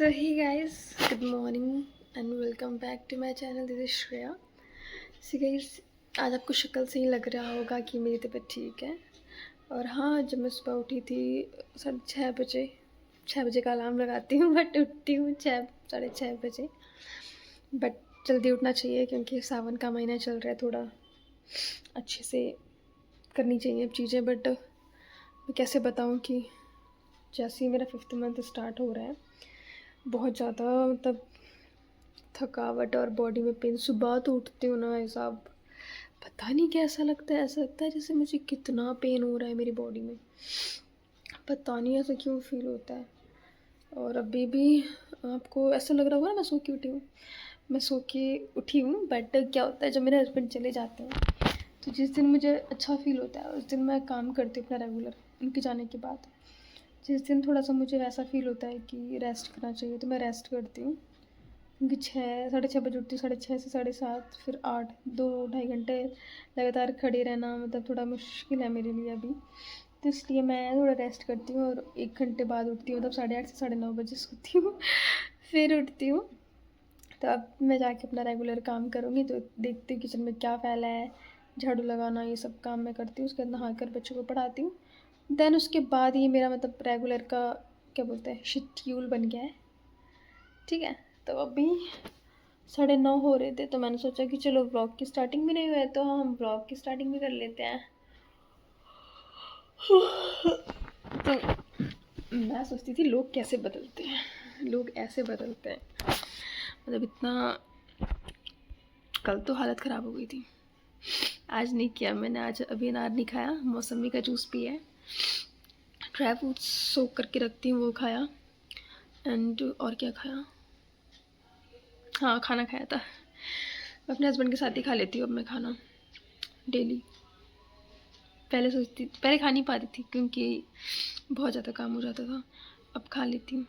So hey guys, good morning and welcome back to my channel. This is Shreya. So guys, आज आपको शक्ल से ही लग रहा होगा कि मेरी तबीयत ठीक है। और हाँ, जब मैं सुबह उठी थी 6:30 बजे, 6 बजे का अलार्म लगाती हूँ बट उठती हूँ 6 साढ़े 6 बजे। बट जल्दी उठना चाहिए क्योंकि सावन का महीना चल रहा है, थोड़ा अच्छे से करनी चाहिए अब चीज़ें। बट मैं कैसे बताऊँ कि जैसे ही मेरा 5th मंथ स्टार्ट हो रहा है, बहुत ज़्यादा मतलब थकावट और बॉडी में पेन। सुबह तो उठती हूँ ना भाई साहब, पता नहीं कैसा लगता है, ऐसा लगता है जैसे मुझे कितना पेन हो रहा है मेरी बॉडी में, पता नहीं ऐसा क्यों फील होता है। और अभी भी आपको ऐसा लग रहा होगा ना मैं सो के उठी हूँ, मैं सो के उठी हूँ। बट क्या होता है, जब मेरे हस्बैंड चले जाते हैं तो जिस दिन मुझे अच्छा फील होता है उस दिन मैं काम करती हूँ अपना रेगुलर, उनके जाने के बाद। जिस दिन थोड़ा सा मुझे वैसा फील होता है कि रेस्ट करना चाहिए तो मैं रेस्ट करती हूँ, क्योंकि 6 साढ़े 6 बजे उठती हूँ, 6:30 से 7:30, फिर 8 2 ढाई घंटे लगातार खड़े रहना मतलब थोड़ा मुश्किल है मेरे लिए अभी। तो इसलिए मैं थोड़ा रेस्ट करती हूँ और 1 घंटे बाद उठती हूँ, मतलब 8:30 से 9:30 बजे सोती हूँ फिर उठती हूँ। तो अब मैं जाके अपना रेगुलर काम करूँगी, तो देखती हूँ किचन में क्या फैला है, झाड़ू लगाना, ये सब काम मैं करती हूँ। उसके बाद नहा कर बच्चों को पढ़ाती हूँ। देन उसके बाद ये मेरा मतलब रेगुलर का क्या बोलते हैं शेड्यूल बन गया है, ठीक है। तो अभी 9:30 हो रहे थे तो मैंने सोचा कि चलो व्लॉग की स्टार्टिंग भी नहीं हुआ है तो हम व्लॉग की स्टार्टिंग भी कर लेते हैं। तो मैं सोचती थी लोग कैसे बदलते हैं, लोग ऐसे बदलते हैं, मतलब इतना। कल तो हालत ख़राब हो गई थी, आज नहीं किया मैंने, आज अभी अनार नहीं खाया, मौसमी का जूस पिया है, ड्राई फ्रूट्स सोक करके रखती हूँ वो खाया, एंड और क्या खाया, हाँ खाना खाया था। मैं अपने हस्बैंड के साथ ही खा लेती हूँ अब मैं खाना डेली। पहले खा नहीं पाती थी क्योंकि बहुत ज़्यादा काम हो जाता था, अब खा लेती हूँ।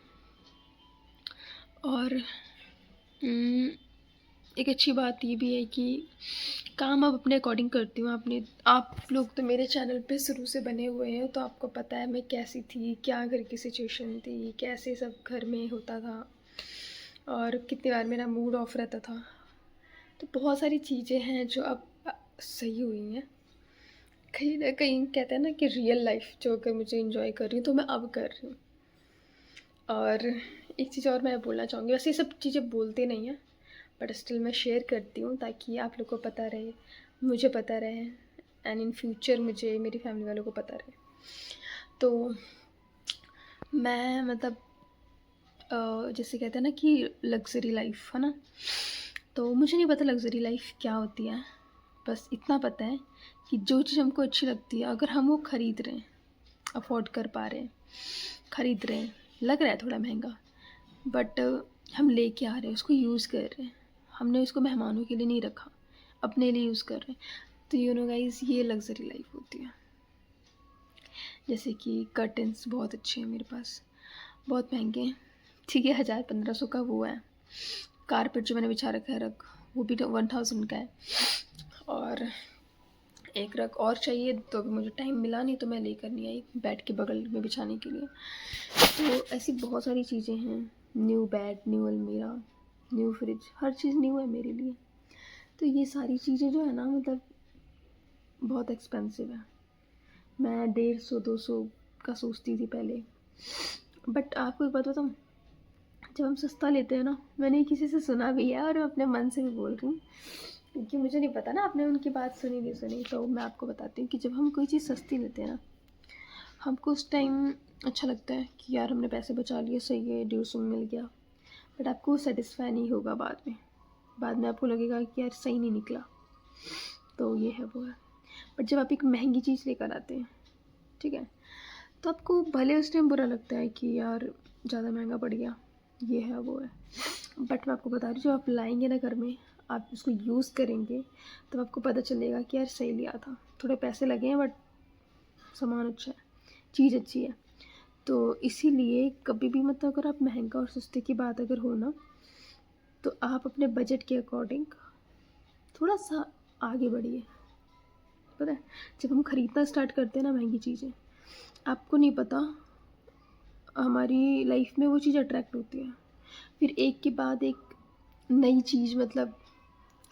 और एक अच्छी बात ये भी है कि काम अब अपने अकॉर्डिंग करती हूँ। आप लोग तो मेरे चैनल पे शुरू से बने हुए हैं तो आपको पता है मैं कैसी थी, क्या घर की सिचुएशन थी, कैसे सब घर में होता था और कितनी बार मेरा मूड ऑफ रहता था। तो बहुत सारी चीज़ें हैं जो अब सही हुई हैं। कहीं ना कहीं कहते हैं ना कि रियल लाइफ जो अगर मुझे इंजॉय कर रही हूँ तो मैं अब कर रही हूँ। और एक चीज़ और मैं बोलना चाहूँगी, वैसे ये सब चीज़ें बोलते नहीं हैं बट स्टिल मैं शेयर करती हूँ ताकि आप लोग को पता रहे, मुझे पता रहे, एंड इन फ्यूचर मुझे मेरी फैमिली वालों को पता रहे। तो मैं मतलब जैसे कहते हैं ना कि लग्ज़री लाइफ है ना, तो मुझे नहीं पता लग्ज़री लाइफ क्या होती है। बस इतना पता है कि जो चीज़ हमको अच्छी लगती है अगर हम वो ख़रीद रहे हैं, अफोर्ड कर पा रहे हैं, ख़रीद रहे हैं, लग रहा है थोड़ा महंगा बट हम लेके आ रहे हैं, उसको यूज़ कर रहे हैं, हमने उसको मेहमानों के लिए नहीं रखा, अपने लिए यूज़ कर रहे हैं, तो यू नो गाइस ये लग्ज़री लाइफ होती है। जैसे कि कर्टन्स बहुत अच्छे हैं मेरे पास, बहुत महंगे हैं, ठीक है, 1000-1500 का वो है। कारपेट जो मैंने बिछा रखा है रग, वो भी 1000 का है। और एक रग और चाहिए तो अभी मुझे टाइम मिला नहीं तो मैं लेकर नहीं आई बेड के बगल में बिछाने के लिए। तो ऐसी बहुत सारी चीज़ें हैं, न्यू बेड, न्यू अलमीरा, न्यू फ्रिज, हर चीज़ न्यू है मेरे लिए। तो ये सारी चीज़ें जो है ना मतलब बहुत एक्सपेंसिव है। मैं 150-200 का सोचती थी पहले, बट आपको एक बात बताऊँ, जब हम सस्ता लेते हैं ना, मैंने किसी से सुना भी है और मैं अपने मन से भी बोल रही हूँ क्योंकि मुझे नहीं पता ना आपने उनकी बात सुनी नहीं सुनी, तो मैं आपको बताती हूँ कि जब हम कोई चीज़ सस्ती लेते हैं ना, हमको उस टाइम अच्छा लगता है कि यार हमने पैसे बचा लिए, सही है, 150 में मिल गया, बट आपको सेटिस्फाई नहीं होगा बाद में आपको लगेगा कि यार सही नहीं निकला। तो ये है वो है। बट जब आप एक महंगी चीज़ लेकर आते हैं, ठीक है, तो आपको भले उस टाइम बुरा लगता है कि यार ज़्यादा महंगा पड़ गया, ये है वो है, बट मैं आपको बता रही हूँ, जब आप लाएंगे ना घर में, आप उसको यूज़ करेंगे तब आपको पता चलेगा कि यार सही लिया था, थोड़े पैसे लगे हैं बट सामान अच्छा है, चीज़ अच्छी है। तो इसीलिए कभी भी मतलब अगर आप महंगा और सस्ते की बात अगर हो ना, तो आप अपने बजट के अकॉर्डिंग थोड़ा सा आगे बढ़िए। पता है, जब हम ख़रीदना स्टार्ट करते हैं ना महंगी चीज़ें, आपको नहीं पता हमारी लाइफ में वो चीज़ अट्रैक्ट होती है। फिर एक के बाद एक नई चीज़, मतलब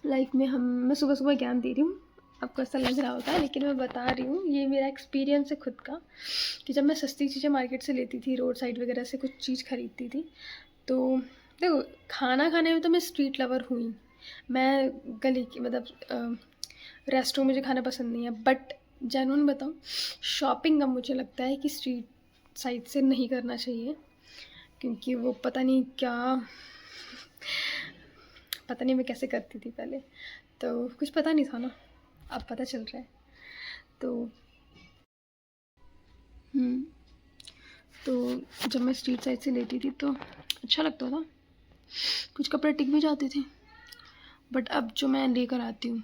लाइफ में मैं सुबह सुबह ज्ञान दे रही हूँ, आपको ऐसा लग रहा होगा लेकिन मैं बता रही हूँ, ये मेरा एक्सपीरियंस है खुद का, कि जब मैं सस्ती चीज़ें मार्केट से लेती थी, रोड साइड वगैरह से कुछ चीज़ खरीदती थी, तो देखो खाना खाने में तो मैं स्ट्रीट लवर हुई, मैं गली की मतलब रेस्टोरेंट मुझे खाना पसंद नहीं है, बट जेन्युइन बताऊँ, शॉपिंग अब मुझे लगता है कि स्ट्रीट साइड से नहीं करना चाहिए, क्योंकि वो पता नहीं मैं कैसे करती थी पहले, तो कुछ पता नहीं था ना, अब पता चल रहा है। तो तो जब मैं स्ट्रीट साइड से लेती थी तो अच्छा लगता था, कुछ कपड़े टिक भी जाते थे, बट अब जो मैं लेकर आती हूँ,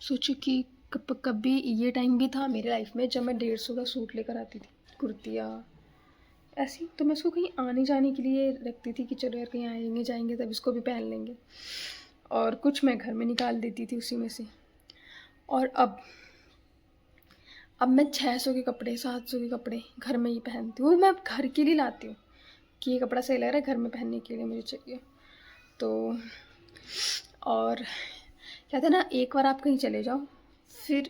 सोचो कि कभी ये टाइम भी था मेरे लाइफ में जब मैं 150 का सूट लेकर आती थी, कुर्तियाँ ऐसी, तो मैं उसको कहीं आने जाने के लिए रखती थी कि चलो यार कहीं आएंगे जाएंगे तब इसको भी पहन लेंगे, और कुछ मैं घर में निकाल देती थी उसी में से। और अब मैं 600 के कपड़े 700 के कपड़े घर में ही पहनती हूँ, मैं अब घर के लिए लाती हूँ कि ये कपड़ा सही लग रहा है, घर में पहनने के लिए मुझे चाहिए। तो और कहते हैं ना, एक बार आप कहीं चले जाओ फिर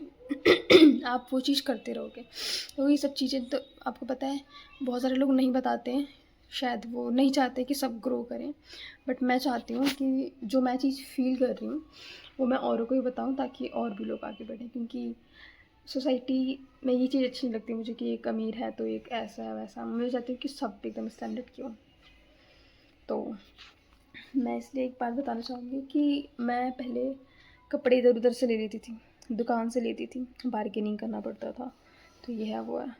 आप वो चीज़ करते रहोगे, तो ये सब चीज़ें तो आपको पता है बहुत सारे लोग नहीं बताते हैं, शायद वो नहीं चाहते कि सब ग्रो करें, बट मैं चाहती हूँ कि जो मैं चीज़ फील कर रही हूँ वो मैं औरों को ही बताऊँ, ताकि और भी लोग आगे बढ़ें, क्योंकि सोसाइटी में ये चीज़ अच्छी नहीं लगती मुझे कि एक अमीर है तो एक ऐसा है वैसा, मैं चाहती हूँ कि सब एकदम स्टैंडर्ड क्यों। तो मैं इसलिए एक बात बताना चाहूँगी कि मैं पहले कपड़े इधर उधर से ले लेती थी, दुकान से लेती थी, बार्गेनिंग करना पड़ता था, तो ये है वो है।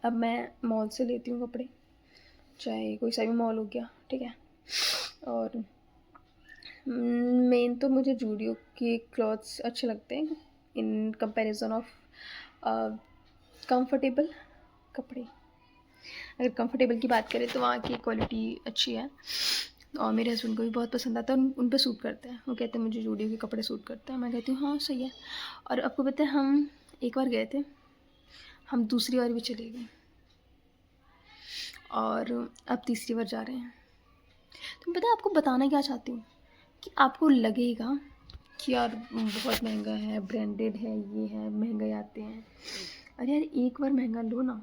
अब मैं मॉल से लेती हूँ कपड़े, चाहे कोई सा भी मॉल हो गया, ठीक है। और मेन तो मुझे जूडियो के क्लॉथ्स अच्छे लगते हैं इन कंपैरिजन ऑफ कंफर्टेबल कपड़े। अगर कंफर्टेबल की बात करें तो वहाँ की क्वालिटी अच्छी है, और मेरे हस्बैंड को भी बहुत पसंद आता है, उन पे सूट करते हैं, वो कहते हैं मुझे जूडियो के कपड़े सूट करते हैं, मैं कहती हूँ हाँ सही है। और आपको पता है हम एक बार गए थे, हम दूसरी बार भी चले गए, और अब तीसरी बार जा रहे हैं। तो पता है आपको बताना क्या चाहती हूँ, कि आपको लगेगा कि यार बहुत महंगा है, ब्रांडेड है, ये है, महंगे आते हैं, अरे यार एक बार महंगा लो ना,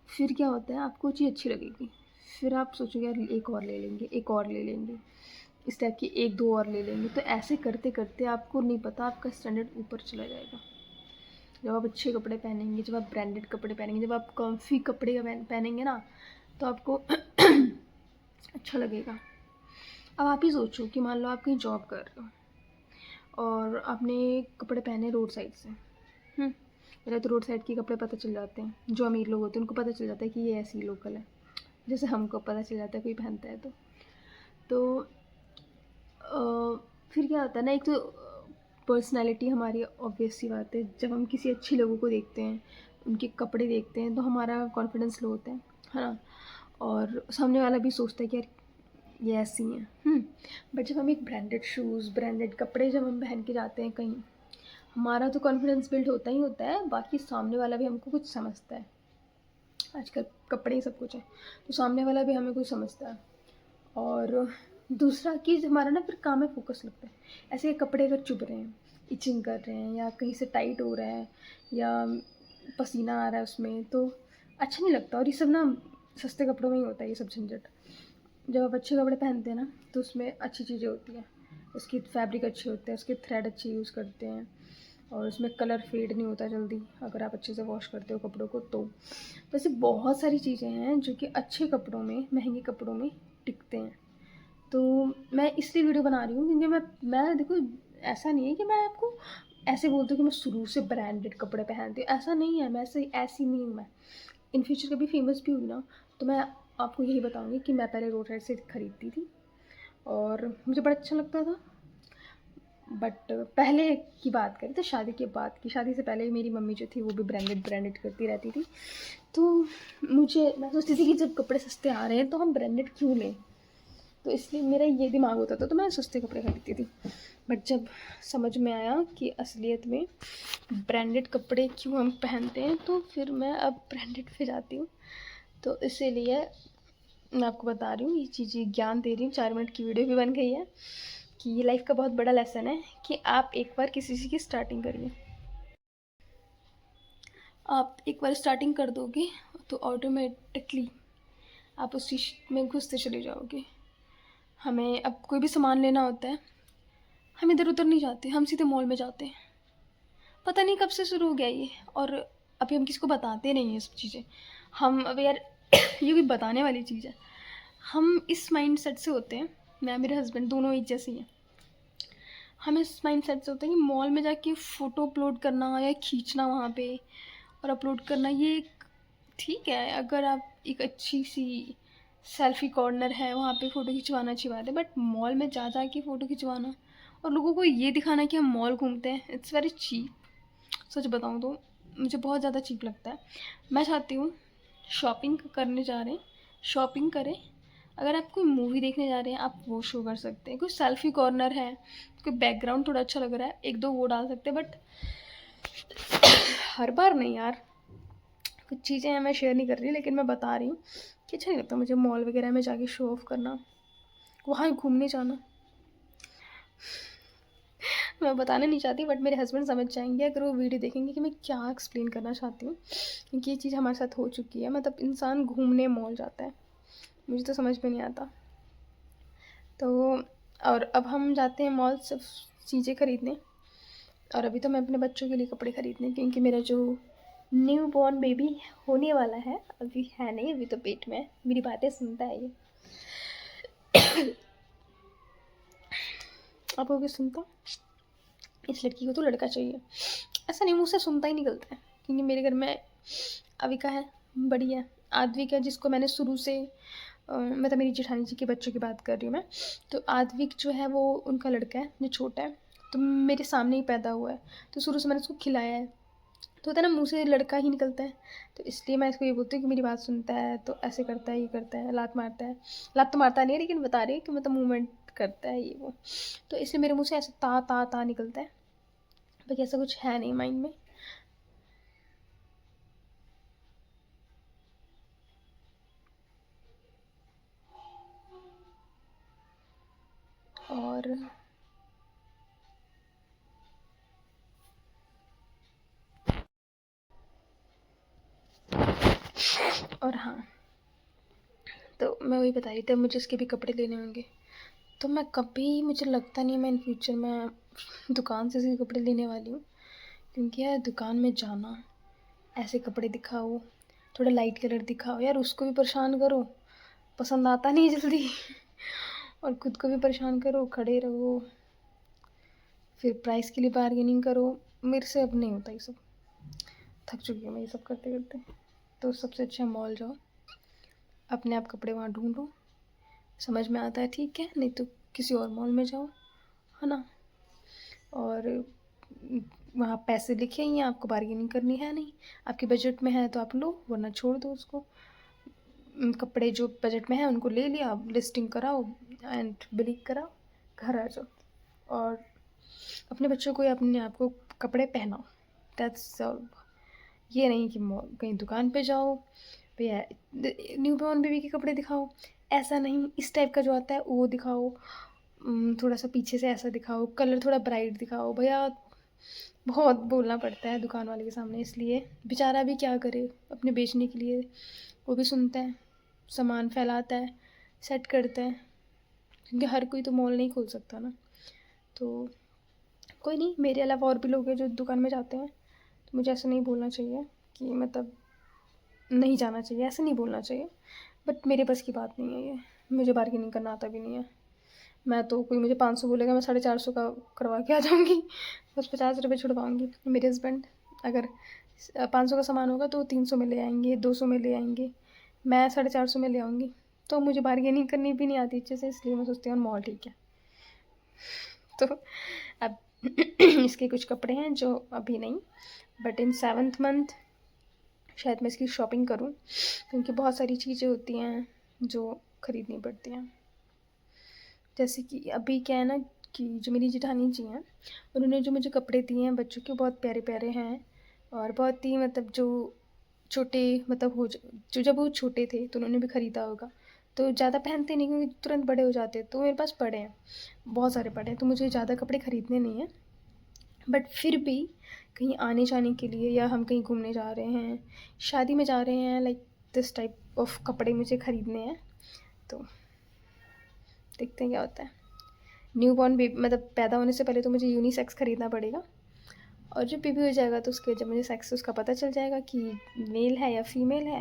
फिर क्या होता है आपको चीज़ अच्छी लगेगी, फिर आप सोचोगे यार एक और ले लेंगे, एक और ले लेंगे, इस टाइप की एक दो और ले लेंगे, तो ऐसे करते करते आपको नहीं पता आपका स्टैंडर्ड ऊपर चला जाएगा। जब आप अच्छे कपड़े पहनेंगे, जब आप ब्रांडेड कपड़े पहनेंगे, जब आप कॉम्फी कपड़े पहनेंगे ना, तो आपको अच्छा लगेगा। अब आप ही सोचो कि मान लो आप कहीं जॉब कर रहे हो और आपने कपड़े पहने रोड साइड से, पहले तो रोड साइड के कपड़े पता चल जाते हैं, जो अमीर लोग होते हैं उनको पता चल जाता है कि ये ऐसी लोकल है, जैसे हमको पता चल जाता है कोई पहनता है तो फिर क्या होता है ना, एक तो पर्सनैलिटी हमारी ऑब्वियस सी बात है, जब हम किसी अच्छे लोगों को देखते हैं, उनके कपड़े देखते हैं, तो हमारा कॉन्फिडेंस लो होता है ना, और सामने वाला भी सोचता है कि यार ये ऐसी हैं। बट जब हम एक ब्रांडेड शूज़, ब्रांडेड कपड़े जब हम पहन के जाते हैं कहीं, हमारा तो कॉन्फिडेंस बिल्ड होता ही होता है, बाकी सामने वाला भी हमको कुछ समझता है, आजकल कपड़े ही सब कुछ है, तो सामने वाला भी हमें कुछ समझता है। और दूसरा कि हमारा ना फिर काम में फोकस लगता है, ऐसे कपड़े अगर चुभ रहे हैं, इचिंग कर रहे हैं, या कहीं से टाइट हो रहा है, या पसीना आ रहा है उसमें, तो अच्छा नहीं लगता, और ये सब ना सस्ते कपड़ों में ही होता है ये सब झंझट। जब आप अच्छे कपड़े पहनते हैं ना तो उसमें अच्छी चीज़ें होती हैं, उसकी फैब्रिक अच्छे होते हैं, उसके थ्रेड अच्छे यूज़ करते हैं, और उसमें कलर फेड नहीं होता जल्दी अगर आप अच्छे से वॉश करते हो कपड़ों को। तो वैसे बहुत सारी चीज़ें हैं जो कि अच्छे कपड़ों में, महंगे कपड़ों में टिकते हैं। तो मैं इसलिए वीडियो बना रही हूँ क्योंकि मैं देखो, ऐसा नहीं है कि मैं आपको ऐसे बोलती हूँ कि मैं शुरू से ब्रांडेड कपड़े पहनती हूँ, ऐसा नहीं है, मैं ऐसी नहीं हूँ। मैं इन फ्यूचर कभी फेमस भी हुई ना तो मैं आपको यही बताऊँगी कि मैं पहले रोड साइड से खरीदती थी और मुझे बड़ा अच्छा लगता था। बट पहले की बात करें तो शादी के बाद की, शादी से पहले मेरी मम्मी जो थी वो भी ब्रांडेड करती रहती थी, तो मैं सोचती थी कि जब कपड़े सस्ते आ रहे हैं तो हम ब्रांडेड क्यों लें, तो इसलिए मेरा ये दिमाग होता था, तो मैं सस्ते कपड़े खरीदती थी। बट जब समझ में आया कि असलियत में ब्रांडेड कपड़े क्यों हम पहनते हैं, तो फिर मैं अब ब्रांडेड पे जाती हूँ। तो इसीलिए मैं आपको बता रही हूँ ये चीज़ें, ज्ञान दे रही हूँ, 4 मिनट की वीडियो भी बन गई है कि ये लाइफ का बहुत बड़ा लेसन है कि आप एक बार किसी चीज़ की स्टार्टिंग करिए। आप एक बार स्टार्टिंग कर दोगे तो ऑटोमेटिकली आप उस चीज़ में घुसते चले जाओगे। हमें अब कोई भी सामान लेना होता है, हम इधर उधर नहीं जाते, हम सीधे मॉल में जाते हैं। पता नहीं कब से शुरू हो गया ये, और अभी हम किसी को बताते नहीं हैं सब चीज़ें। हम अब यार ये कोई बताने वाली चीज़ है। हम इस माइंड सेट से होते हैं, मैं मेरे हस्बैंड दोनों एक जैसे ही हैं। हम इस माइंड सेट से होते हैं कि मॉल में जाके फ़ोटो अपलोड करना या खींचना वहाँ पे और अपलोड करना, ये ठीक है अगर आप एक अच्छी सी सेल्फ़ी कॉर्नर है वहाँ पे फ़ोटो खिंचवाना अच्छी बात है, बट मॉल में जा के फ़ोटो खिंचवाना और लोगों को ये दिखाना कि हम मॉल घूमते हैं, इट्स वेरी चीप। सच बताऊँ तो मुझे बहुत ज़्यादा चीप लगता है। मैं चाहती हूँ शॉपिंग करने जा रहे हैं, शॉपिंग करें। अगर आप कोई मूवी देखने जा रहे हैं आप वो शो कर सकते हैं, कोई सेल्फ़ी कॉर्नर है, कोई बैकग्राउंड थोड़ा अच्छा लग रहा है, एक दो वो डाल सकते हैं, बट हर बार नहीं यार। कुछ चीज़ें हैं मैं शेयर नहीं कर रही, लेकिन मैं बता रही हूँ कि अच्छा नहीं लगता मुझे मॉल वगैरह में जाके शो ऑफ करना, वहाँ घूमने जाना। मैं बताना नहीं चाहती, बट मेरे हस्बैंड समझ जाएंगे अगर वो वीडियो देखेंगे कि मैं क्या एक्सप्लेन करना चाहती हूँ, क्योंकि ये चीज़ हमारे साथ हो चुकी है। मतलब इंसान घूमने मॉल जाता है, मुझे तो समझ में नहीं आता। तो और अब हम जाते हैं मॉल सिर्फ चीज़ें खरीदने, और अभी तो मैं अपने बच्चों के लिए कपड़े खरीदने, क्योंकि मेरा जो न्यू बॉर्न बेबी होने वाला है, अभी है नहीं, अभी तो पेट में है। मेरी बातें सुनता है ये। आप लोग सुनता, इस लड़की को तो लड़का चाहिए, ऐसा नहीं मुँह से सुनता ही निकलता है। क्योंकि मेरे घर में अविका है, बड़ी है, आद्विक है, जिसको मैंने शुरू से मतलब मेरी जेठानी जी के बच्चों की बात कर रही हूँ मैं। तो आद्विक जो है वो उनका लड़का है जो छोटा है, तो मेरे सामने ही पैदा हुआ है, तो शुरू से मैंने उसको खिलाया है। तो होता है ना, मुँह से लड़का ही निकलता है, तो इसलिए मैं इसको ये बोलती हूँ कि मेरी बात सुनता है, तो ऐसे करता है, ये करता है, लात मारता है। लात तो मारता नहीं है, लेकिन बता रही है कि मतलब मूवमेंट करता है ये वो, तो इसलिए मेरे मुँह से ऐसे ता ता ता निकलता है। बाकी ऐसा कुछ है नहीं माइंड में। और हाँ, तो मैं वही बता रही थी, मुझे इसके भी कपड़े लेने होंगे। तो मैं कभी, मुझे लगता नहीं मैं इन फ्यूचर में दुकान से इसके कपड़े लेने वाली हूँ, क्योंकि यार दुकान में जाना, ऐसे कपड़े दिखाओ, थोड़ा लाइट कलर दिखाओ, यार उसको भी परेशान करो, पसंद आता नहीं जल्दी और खुद को भी परेशान करो, खड़े रहो, फिर प्राइस के लिए बार्गेनिंग करो। मेरे से अब नहीं होता ये सब, थक चुकी हूँ मैं ये सब करते करते। तो सबसे अच्छा मॉल जाओ, अपने आप कपड़े वहाँ ढूंढो, समझ में आता है ठीक है, नहीं तो किसी और मॉल में जाओ, है ना। और वहाँ पैसे लिखे ही हैं, आपको बार्गेनिंग करनी है नहीं, आपके बजट में है तो आप लो, वरना छोड़ दो उसको। कपड़े जो बजट में है उनको ले लिया, लिस्टिंग कराओ एंड बिलिंग कराओ, घर आ जाओ, और अपने बच्चों को या अपने आप को कपड़े पहनाओ, दैट्स ऑल। ये नहीं कि कहीं दुकान पे जाओ भैया न्यू बॉर्न बेबी के कपड़े दिखाओ, ऐसा नहीं, इस टाइप का जो आता है वो दिखाओ, थोड़ा सा पीछे से ऐसा दिखाओ, कलर थोड़ा ब्राइट दिखाओ। भैया बहुत बोलना पड़ता है दुकान वाले के सामने, इसलिए बेचारा भी क्या करे अपने बेचने के लिए, वो भी सुनता है, सामान फैलाता है, सेट करता है, क्योंकि हर कोई तो मॉल नहीं खोल सकता ना। तो कोई नहीं, मेरे अलावा और भी लोग हैं जो दुकान में जाते हैं, तो मुझे ऐसा नहीं बोलना चाहिए कि मतलब नहीं जाना चाहिए, ऐसा नहीं बोलना चाहिए, बट मेरे बस की बात नहीं है ये, मुझे बार्गेनिंग करना आता भी नहीं है। मैं तो, कोई मुझे 500 बोलेगा मैं 450 का करवा के आ जाऊँगी, बस 50 रुपये छुड़वाऊँगी। मेरे हस्बैंड अगर 500 का सामान होगा तो 300 में ले आएंगे, 200 में ले आएंगे, मैं 450 में ले आऊँगी। तो मुझे बार्गेनिंग करनी भी नहीं आती अच्छे से, इसलिए मैं सोचती हूँ मॉल ठीक है। तो अब इसके कुछ कपड़े हैं जो अभी नहीं, बट इन 7th मंथ शायद मैं इसकी शॉपिंग करूं, क्योंकि बहुत सारी चीज़ें होती हैं जो ख़रीदनी पड़ती हैं। जैसे कि अभी क्या है ना, कि जो मेरी जेठानी जी हैं, उन्होंने जो मुझे कपड़े दिए हैं बच्चों के, बहुत प्यारे प्यारे हैं, और बहुत ही मतलब जो छोटे, मतलब जो जब वो छोटे थे तो उन्होंने भी ख़रीदा होगा, तो ज़्यादा पहनते नहीं क्योंकि तुरंत बड़े हो जाते हैं। तो मेरे पास पड़े हैं, बहुत सारे पड़े हैं, तो मुझे ज़्यादा कपड़े ख़रीदने नहीं हैं। बट फिर भी कहीं आने जाने के लिए या हम कहीं घूमने जा रहे हैं, शादी में जा रहे हैं, लाइक दिस टाइप ऑफ कपड़े मुझे ख़रीदने हैं। तो देखते हैं क्या होता है। न्यू बॉर्न बेबी मतलब पैदा होने से पहले तो मुझे यूनिसेक्स ख़रीदना पड़ेगा, और जब बेबी हो जाएगा तो उसके जब मुझे सेक्स उसका पता चल जाएगा कि मेल है या फीमेल है,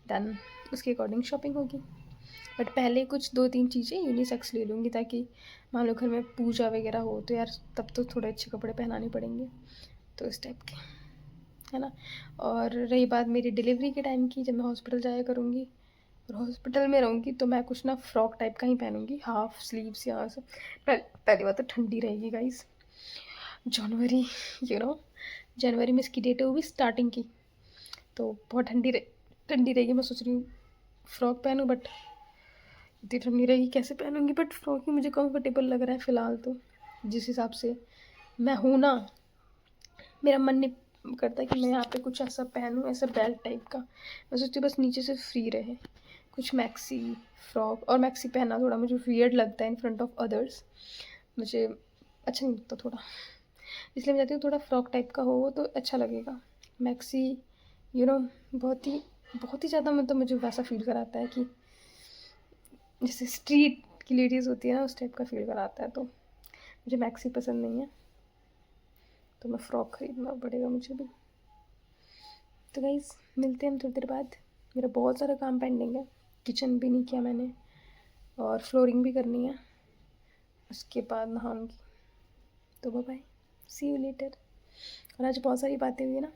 देन उसके अकॉर्डिंग शॉपिंग होगी। बट पहले कुछ 2-3 चीज़ें यूनिसेक्स ले लूँगी, ताकि मान लो घर में पूजा वगैरह हो तो यार तब तो थोड़े अच्छे कपड़े पहनाने पड़ेंगे, तो इस टाइप के, है ना। और रही बात मेरी डिलीवरी के टाइम की, जब मैं हॉस्पिटल जाया करूँगी और हॉस्पिटल में रहूँगी, तो मैं कुछ ना फ्रॉक टाइप का ही पहनूँगी, हाफ स्लीव्स यहाँ से। पहली बात तो ठंडी रहेगी गाइस, जनवरी जनवरी में इसकी डेट है वो भी स्टार्टिंग की, तो बहुत ठंडी रहेगी। मैं सोच रही हूँ फ्रॉक पहनूँ, बट इतनी ठंडी रहेगी कैसे पहनूँगी। बट फ्रॉक ही मुझे कंफर्टेबल लग रहा है फ़िलहाल, तो जिस हिसाब से मैं हूँ ना, मेरा मन नहीं करता कि मैं यहाँ पे कुछ ऐसा पहनूँ, ऐसा बेल्ट टाइप का। मैं सोचती हूँ बस नीचे से फ्री रहे, कुछ मैक्सी फ्रॉक। और मैक्सी पहनना थोड़ा मुझे वियर्ड लगता है इन फ्रंट ऑफ अदर्स, मुझे अच्छा नहीं लगता थोड़ा, इसलिए मैं चाहती हूँ थोड़ा फ्रॉक टाइप का हो तो अच्छा लगेगा। मैक्सी बहुत ही ज़्यादा मतलब मुझे वैसा फील कराता है कि जैसे स्ट्रीट की लेडीज़ होती है ना, उस टाइप का फील कराता है। तो मुझे मैक्सी पसंद नहीं है, तो मैं फ़्रॉक ख़रीदना पड़ेगा मुझे भी। तो गाइज़ मिलते हैं हम थोड़ी देर बाद। मेरा बहुत सारा काम पेंडिंग है, किचन भी नहीं किया मैंने और फ्लोरिंग भी करनी है, उसके बाद नहाऊंगी। तो bye bye, see you later. और आज बहुत सारी बातें हुई है ना,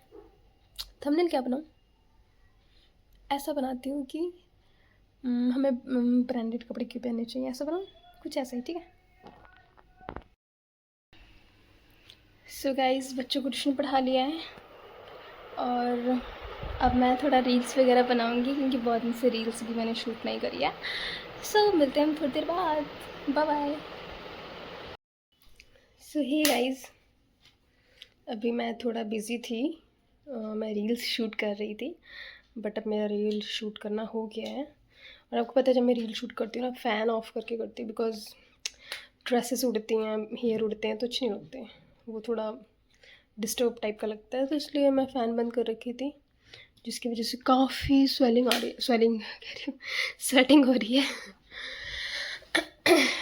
थंबनेल क्या बनाऊँ? ऐसा बनाती हूँ कि हमें ब्रांडेड कपड़े क्यों पहनने चाहिए, ऐसा बनाऊँ कुछ ऐसा ही, ठीक है। सो गाइज़ बच्चों को ट्यूशन पढ़ा लिया है और अब मैं थोड़ा रील्स वगैरह बनाऊंगी, क्योंकि बहुत दिन से रील्स भी मैंने शूट नहीं करी है। सो मिलते हैं हम थोड़ी देर बाद, बाय बाय। सो हे गाइज़, अभी मैं थोड़ा बिज़ी थी, मैं रील्स शूट कर रही थी, बट अब मेरा रील शूट करना हो गया है। और आपको पता है जब मैं रील शूट करती हूँ ना, फ़ैन ऑफ करके करती हूँ, बिकॉज़ ड्रेसेस उड़ती हैं, हेयर उड़ते हैं तो अच्छे नहीं लगते, वो थोड़ा डिस्टर्ब टाइप का लगता है, तो इसलिए मैं फ़ैन बंद कर रखी थी, जिसकी वजह से काफ़ी स्वेलिंग आ रही है, स्वेलिंग कह रही हूँ, स्वेटिंग हो रही है।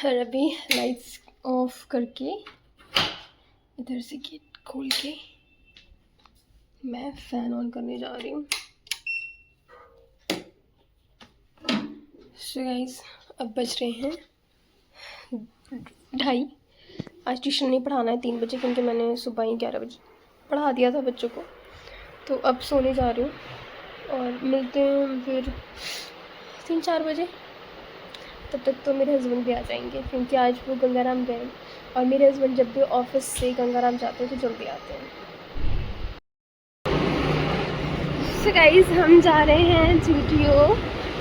और अभी लाइट्स ऑफ करके इधर से गेट खोल के मैं फ़ैन ऑन करने जा रही हूँ। सो गाइस अब बज रहे हैं 2:30। आज ट्यूशन नहीं पढ़ाना है 3 बजे, क्योंकि मैंने सुबह ही 11 बजे पढ़ा दिया था बच्चों को। तो अब सोने जा रही हूँ और मिलते हैं फिर 3-4 बजे। तब तक तो मेरे हस्बैंड भी आ जाएंगे, क्योंकि आज वो गंगाराम गए, और मेरे हस्बैंड जब भी ऑफिस से गंगाराम जाते हैं तो जल्दी आते हैं। सो गाइस हम जा रहे हैं जूडियो,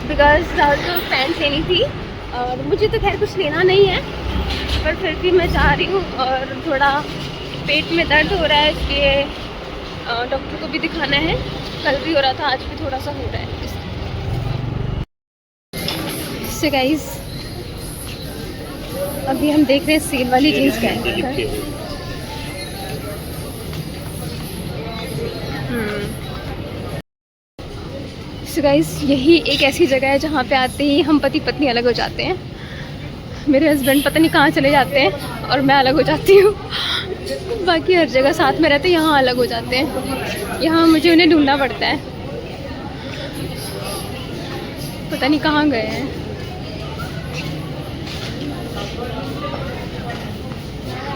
बिकॉज राहुल को पैंट लेनी थी, और मुझे तो खैर कुछ लेना नहीं है, पर फिर भी मैं जा रही हूँ। और थोड़ा पेट में दर्द हो रहा है, इसलिए डॉक्टर को भी दिखाना है। कल भी हो रहा था, आज भी थोड़ा सा हो रहा है। सो गाइस अभी हम देख रहे हैं सेल वाली जीन्स क्या है। सो गाइस यही एक ऐसी जगह है जहाँ पे आते ही हम पति पत्नी अलग हो जाते हैं। मेरे हस्बैंड पता नहीं कहाँ चले जाते हैं और मैं अलग हो जाती हूँ। बाकी हर जगह साथ में रहते हैं, यहाँ अलग हो जाते हैं। यहाँ मुझे उन्हें ढूंढना पड़ता है, पता नहीं कहाँ गए हैं।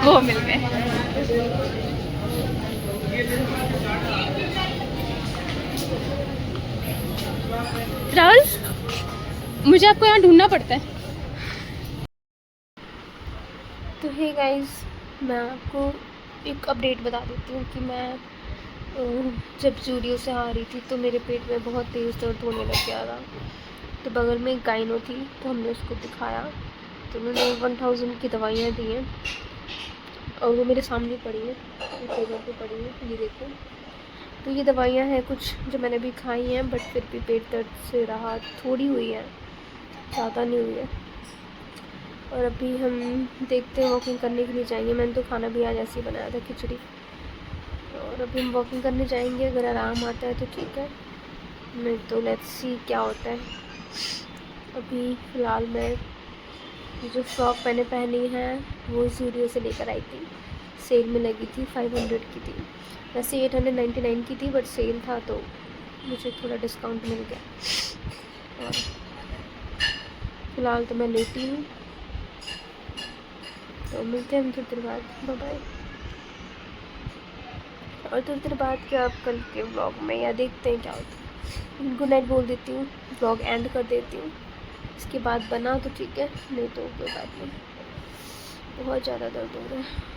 वो मिल गए। राहुल मुझे आपको यहाँ ढूंढना पड़ता है। तो हे गाइस मैं आपको एक अपडेट बता देती हूँ कि मैं जब जूडियो से आ रही थी तो मेरे पेट में बहुत तेज़ दर्द होने लग गया था। तो बगल में एक गाइनो थी, तो हमने उसको दिखाया, तो उन्होंने 1000 की दवाइयाँ दी हैं, और वो मेरे सामने पड़ी हैं, टेबल पे पड़ी हैं, ये देखो। तो ये दवाइयाँ हैं कुछ जो मैंने भी खाई हैं, बट फिर भी पेट दर्द से राहत थोड़ी हुई है। ज़्यादा नहीं हुई है। और अभी हम देखते हैं वॉकिंग करने के लिए जाएंगे। मैंने तो खाना भी आज ऐसे ही बनाया था, खिचड़ी। और अभी हम वॉकिंग करने जाएंगे, अगर आराम आता है तो ठीक है, नहीं तो लेट्स सी क्या होता है। अभी फ़िलहाल मैं जो फ्रॉक मैंने पहनी है वो ज़ूडियो से लेकर आई थी, सेल में लगी थी, 500 की थी। वैसे 899 की थी, बट सेल था तो मुझे थोड़ा डिस्काउंट मिल गया। और फ़िलहाल तो मैं लेटी हूँ, तो मिलते हैं हम थोड़ी देर बाद। Bye bye. और थोड़ी देर बाद क्या, आप कल के व्लॉग में, या देखते हैं क्या होता है। गुड नाइट बोल देती हूँ, व्लॉग एंड कर देती हूँ। इसके बाद बना तो ठीक है, नहीं तो कोई बात नहीं। बहुत ज़्यादा दर्द हो रहा है।